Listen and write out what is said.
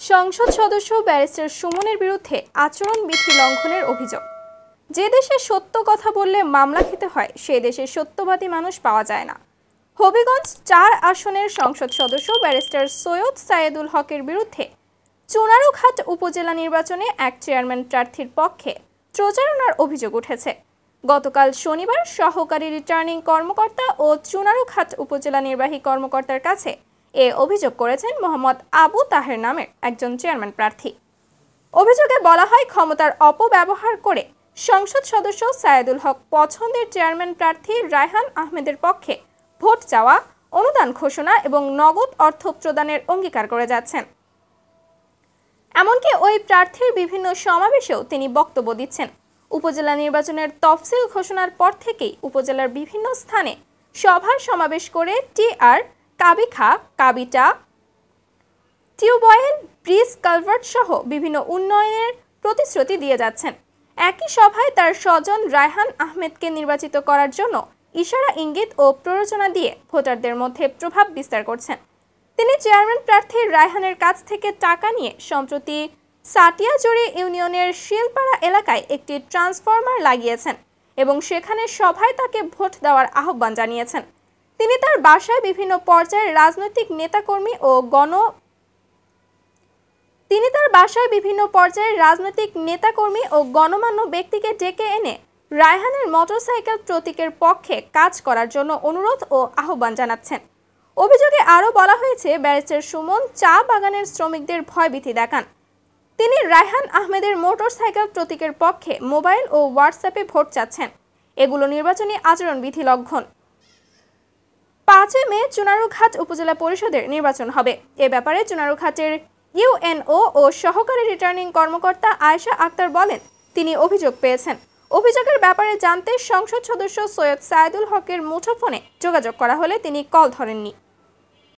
সংসদ সদস্য ব্যারিস্টার সুমনের বিরুদ্ধে আচরণবিধি লঙ্ঘনের অভিযোগ। যে দেশে সত্য কথা বললে মামলা খেতে হয় সে দেশে সত্যবাদী মানুষ পাওয়া যায় না। হবিগঞ্জ ৪ আসনের সংসদ সদস্য ব্যারিস্টার সৈয়দ সায়েদুল হকের বিরুদ্ধে চুনারুঘাট উপজেলা নির্বাচনে এক চেয়ারম্যান প্রার্থীর পক্ষে প্রচারণার অভিযোগ উঠেছে। গতকাল শনিবার সহকারী রিটার্নিং কর্মকর্তা ও চুনারুঘাট উপজেলা নির্বাহী কর্মকর্তার কাছে এ অভিযোগ করেছেন মোহাম্মদ আবু তাহের নামের একজন চেয়ারম্যান প্রার্থী। অভিযোগে বলা হয়, ক্ষমতার অপব্যবহার করে সংসদ সদস্য সায়েদুল হক পছন্দের চেয়ারম্যান প্রার্থী রায়হান আহমেদের পক্ষে ভোট চাওয়া, অনুদান ঘোষণা এবং নগদ অর্থ প্রদানের অঙ্গীকার করে যাচ্ছেন। এমনকি ওই প্রার্থীর বিভিন্ন সমাবেশেও তিনি বক্তব্য দিচ্ছেন। উপজেলা নির্বাচনের তফসিল ঘোষণার পর থেকেই উপজেলার বিভিন্ন স্থানে সভা সমাবেশ করে টিআর, কাবিখা, কাবিটা, টিউবওয়েল, ব্রিজ, কালভার্ট সহ বিভিন্ন উন্নয়নের প্রতিশ্রুতি দিয়ে যাচ্ছেন। একই সভায় তার স্বজন রায়হান আহমেদকে নির্বাচিত করার জন্য ইশারা, ইঙ্গিত ও প্ররোচনা দিয়ে ভোটারদের মধ্যে প্রভাব বিস্তার করছেন। তিনি চেয়ারম্যান প্রার্থী রায়হানের কাছ থেকে টাকা নিয়ে সম্প্রতি সাটিয়াজুড়ি ইউনিয়নের শিলপাড়া এলাকায় একটি ট্রান্সফরমার লাগিয়েছেন এবং সেখানে সভায় তাকে ভোট দেওয়ার আহ্বান জানিয়েছেন। তিনি তার বাসায় বিভিন্ন পর্যায়ের রাজনৈতিক নেতাকর্মী ও গণমান্য ব্যক্তিকে ডেকে এনে রায়হানের মোটরসাইকেল প্রতীকের পক্ষে কাজ করার জন্য অনুরোধ ও আহ্বান জানাচ্ছেন। অভিযোগে আরও বলা হয়েছে, ব্যারিস্টার সুমন চা বাগানের শ্রমিকদের ভয়ভীতি দেখান। তিনি রায়হান আহমেদের মোটরসাইকেল প্রতীকের পক্ষে মোবাইল ও হোয়াটসঅ্যাপে ভোট চাচ্ছেন। এগুলো নির্বাচনী আচরণবিধি লঙ্ঘন। 5 মে চুনারুঘাট উপজেলা পরিষদের নির্বাচন হবে। এ ব্যাপারে চুনারুঘাটের ইউএনও ও সহকারী রিটার্নিং কর্মকর্তা আয়েশা আক্তার বলেন, তিনি অভিযোগ পেয়েছেন। অভিযোগের ব্যাপারে জানতে সংসদ সদস্য সৈয়দ সায়েদুল হকের মুঠোফোনে যোগাযোগ করা হলে তিনি কল ধরেননি।